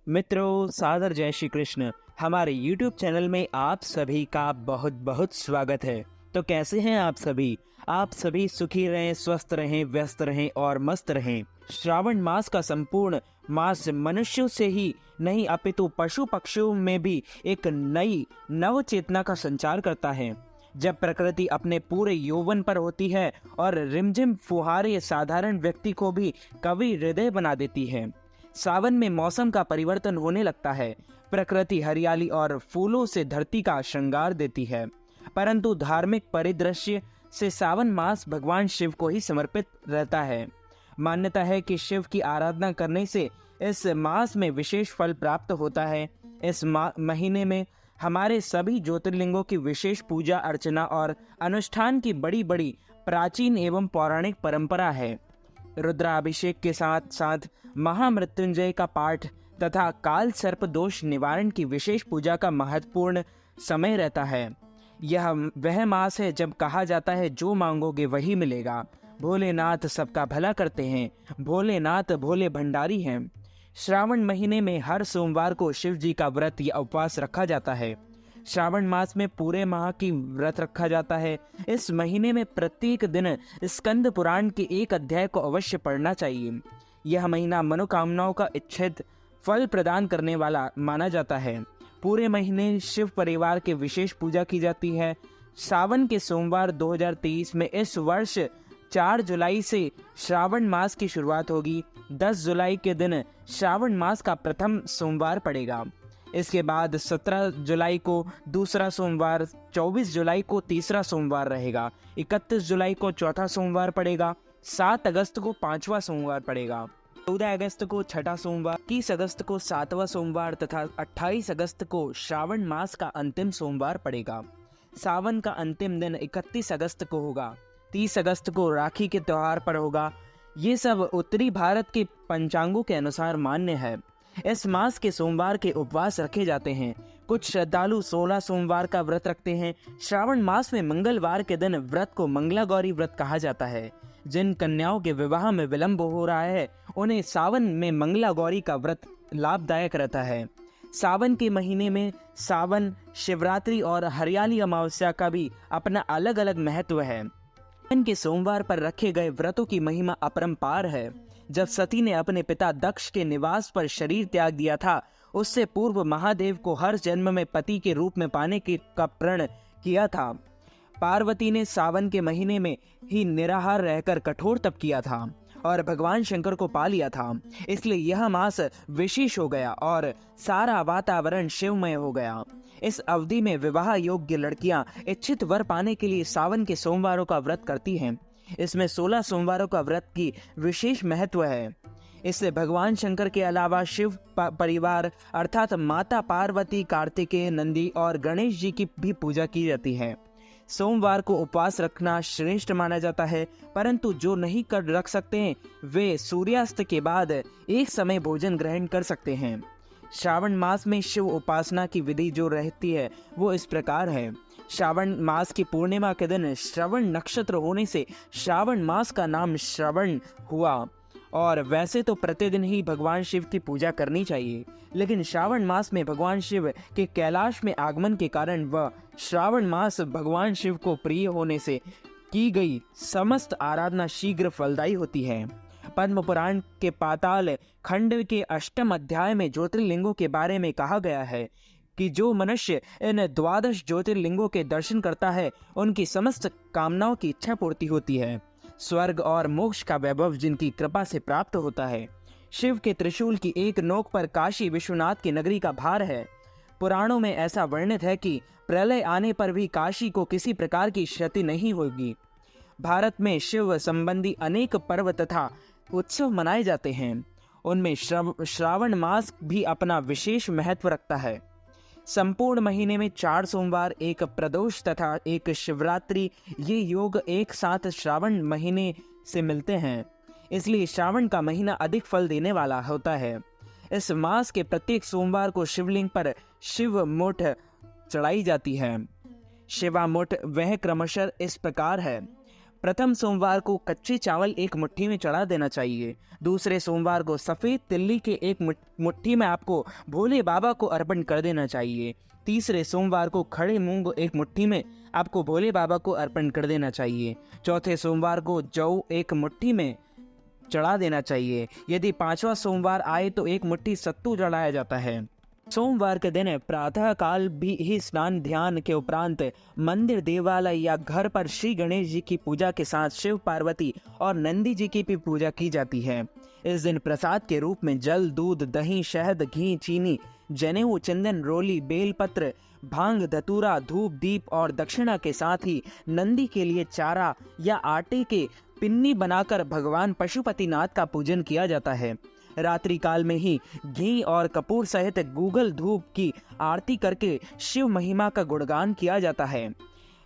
मित्रों, सादर जय श्री कृष्ण। हमारे YouTube चैनल में आप सभी का बहुत बहुत स्वागत है। तो कैसे हैं आप सभी? आप सभी सुखी रहें, स्वस्थ रहें, व्यस्त रहें और मस्त रहें। श्रावण मास का संपूर्ण मास मनुष्यों से ही नहीं अपितु पशु पक्षियों में भी एक नई नव चेतना का संचार करता है। जब प्रकृति अपने पूरे यौवन पर होती है और रिमझिम फुहारे साधारण व्यक्ति को भी कवि हृदय बना देती है। सावन में मौसम का परिवर्तन होने लगता है। प्रकृति हरियाली और फूलों से धरती का श्रृंगार देती है। परंतु धार्मिक परिदृश्य से सावन मास भगवान शिव को ही समर्पित रहता है। मान्यता है कि शिव की आराधना करने से इस मास में विशेष फल प्राप्त होता है। इस महीने में हमारे सभी ज्योतिर्लिंगों की विशेष पूजा अर्चना और अनुष्ठान की बड़ी बड़ी प्राचीन एवं पौराणिक परंपरा है। रुद्राभिषेक के साथ साथ महामृत्युंजय का पाठ तथा काल सर्प दोष निवारण की विशेष पूजा का महत्वपूर्ण समय रहता है। यह वह मास है जब कहा जाता है जो मांगोगे वही मिलेगा। भोलेनाथ सबका भला करते हैं, भोलेनाथ भोले भंडारी हैं। श्रावण महीने में हर सोमवार को शिव जी का व्रत या उपवास रखा जाता है। श्रावण मास में पूरे माह की व्रत रखा जाता है। इस महीने में प्रत्येक दिन स्कंद पुराण के एक अध्याय को अवश्य पढ़ना चाहिए। यह महीना मनोकामनाओं का इच्छित फल प्रदान करने वाला माना जाता है। पूरे महीने शिव परिवार की विशेष पूजा की जाती है। सावन के सोमवार 2023 में इस वर्ष 4 जुलाई से श्रावण मास की शुरुआत होगी। 10 जुलाई के दिन श्रावण मास का प्रथम सोमवार पड़ेगा। इसके बाद 17 जुलाई को दूसरा सोमवार, 24 जुलाई को तीसरा सोमवार रहेगा, 31 जुलाई को चौथा सोमवार पड़ेगा, 7 अगस्त को 5वां सोमवार पड़ेगा, 14 अगस्त को छठा सोमवार, 30 अगस्त को 7वां सोमवार तथा 28 अगस्त को श्रावण मास का अंतिम सोमवार पड़ेगा। सावन का अंतिम दिन 31 अगस्त को होगा। 30 अगस्त को राखी के त्योहार पर होगा। ये सब उत्तरी भारत के पंचांगों के अनुसार मान्य है। इस मास के सोमवार के उपवास रखे जाते हैं। कुछ श्रद्धालु 16 सोमवार का व्रत रखते हैं। श्रावण मास में मंगलवार के दिन व्रत को मंगला गौरी व्रत कहा जाता है। जिन कन्याओं के विवाह में विलंब हो रहा है उन्हें सावन में मंगला गौरी का व्रत लाभदायक रहता है। सावन के महीने में सावन, शिवरात्रि और हरियाली अमावस्या का भी अपना अलग अलग महत्व है। सावन के सोमवार पर रखे गए व्रतों की महिमा अपरंपार है। जब सती ने अपने पिता दक्ष के निवास पर शरीर त्याग दिया था, उससे पूर्व महादेव को हर जन्म में पति के रूप में पाने का प्रण किया था। पार्वती ने सावन के महीने में ही निराहार रहकर कठोर तप किया था और भगवान शंकर को पा लिया था। इसलिए यह मास विशेष हो गया और सारा वातावरण शिवमय हो गया। इस अवधि में विवाह योग्य लड़कियां इच्छित वर पाने के लिए सावन के सोमवारों का व्रत करती हैं। इसमें 16 सोमवारों का व्रत की विशेष महत्व है। इससे भगवान शंकर के अलावा शिव परिवार अर्थात माता पार्वती, कार्तिकेय, नंदी और गणेश जी की भी पूजा की जाती है। सोमवार को उपवास रखना श्रेष्ठ माना जाता है, परंतु जो नहीं कर रख सकते हैं वे सूर्यास्त के बाद एक समय भोजन ग्रहण कर सकते हैं। श्रावण मास में शिव उपासना की विधि जो रहती है वो इस प्रकार है। श्रावण मास की पूर्णिमा के दिन श्रवण नक्षत्र होने से श्रावण मास का नाम श्रवण हुआ। और वैसे तो प्रतिदिन ही भगवान शिव की पूजा करनी चाहिए, लेकिन श्रावण मास में भगवान शिव के कैलाश में आगमन के कारण वह श्रावण मास भगवान शिव को प्रिय होने से की गई समस्त आराधना शीघ्र फलदायी होती है। पद्म पुराण के पाताल खंड के 8वें अध्याय में ज्योतिर्लिंगों के बारे में कहा गया है कि जो मनुष्य इन 12 ज्योतिर्लिंगों के दर्शन करता है उनकी समस्त कामनाओं की इच्छा पूर्ति होती है। स्वर्ग और मोक्ष का वैभव जिनकी कृपा से प्राप्त होता है। शिव के त्रिशूल की एक नोक पर काशी विश्वनाथ की नगरी का भार है। पुराणों में ऐसा वर्णित है कि प्रलय आने पर भी काशी को किसी प्रकार की क्षति नहीं होगी। भारत में शिव संबंधी अनेक पर्व तथा उत्सव मनाए जाते हैं। उनमें श्रावण मास भी अपना विशेष महत्व रखता है। संपूर्ण महीने में 4 सोमवार, एक प्रदोष तथा एक शिवरात्रि, ये योग एक साथ श्रावण महीने से मिलते हैं। इसलिए श्रावण का महीना अधिक फल देने वाला होता है। इस मास के प्रत्येक सोमवार को शिवलिंग पर शिव मुठ चढ़ाई जाती है। शिवा मुठ वह क्रमशः इस प्रकार है। प्रथम सोमवार को कच्चे चावल एक मुट्ठी में चढ़ा देना चाहिए। दूसरे सोमवार को सफ़ेद तिल्ली के एक मुट्ठी में आपको भोले बाबा को अर्पण कर देना चाहिए। तीसरे सोमवार को खड़े मूंग एक मुट्ठी में आपको भोले बाबा को अर्पण कर देना चाहिए। चौथे सोमवार को जौ एक मुट्ठी में चढ़ा देना चाहिए। यदि पांचवा सोमवार आए तो एक मुट्ठी सत्तू चढ़ाया जाता है। सोमवार के दिन प्रातः काल भी ही स्नान ध्यान के उपरांत मंदिर, देवालय या घर पर श्री गणेश जी की पूजा के साथ शिव, पार्वती और नंदी जी की भी पूजा की जाती है। इस दिन प्रसाद के रूप में जल, दूध, दही, शहद, घी, चीनी, जनेऊ, चंदन, रोली, बेलपत्र, भांग, धतूरा, धूप, दीप और दक्षिणा के साथ ही नंदी के लिए चारा या आटे के पिन्नी बनाकर भगवान पशुपतिनाथ का पूजन किया जाता है। रात्रि काल में ही घी और कपूर सहित गूगल धूप की आरती करके शिव महिमा का गुणगान किया जाता है।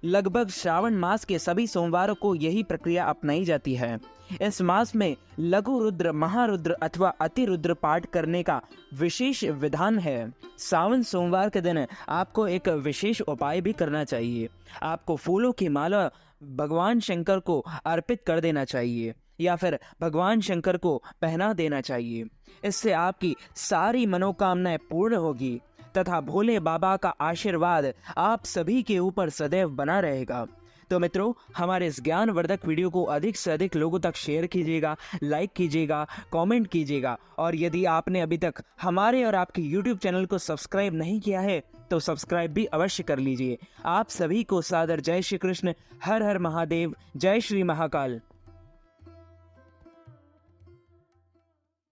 लगभग श्रावण मास के सभी सोमवारों को यही प्रक्रिया अपनाई जाती है। इस मास में लघु रुद्र, महारुद्र अथवा अतिरुद्र पाठ करने का विशेष विधान है। सावन सोमवार के दिन आपको एक विशेष उपाय भी करना चाहिए। आपको फूलों की माला भगवान शंकर को अर्पित कर देना चाहिए या फिर भगवान शंकर को पहना देना चाहिए। इससे आपकी सारी मनोकामनाएं पूर्ण होगी तथा भोले बाबा का आशीर्वाद आप सभी के ऊपर सदैव बना रहेगा। तो मित्रों, हमारे इस ज्ञानवर्धक वीडियो को अधिक से अधिक लोगों तक शेयर कीजिएगा, लाइक कीजिएगा, कमेंट कीजिएगा और यदि आपने अभी तक हमारे और आपके YouTube चैनल को सब्सक्राइब नहीं किया है तो सब्सक्राइब भी अवश्य कर लीजिए। आप सभी को सादर जय श्री कृष्ण, हर हर महादेव, जय श्री महाकाल।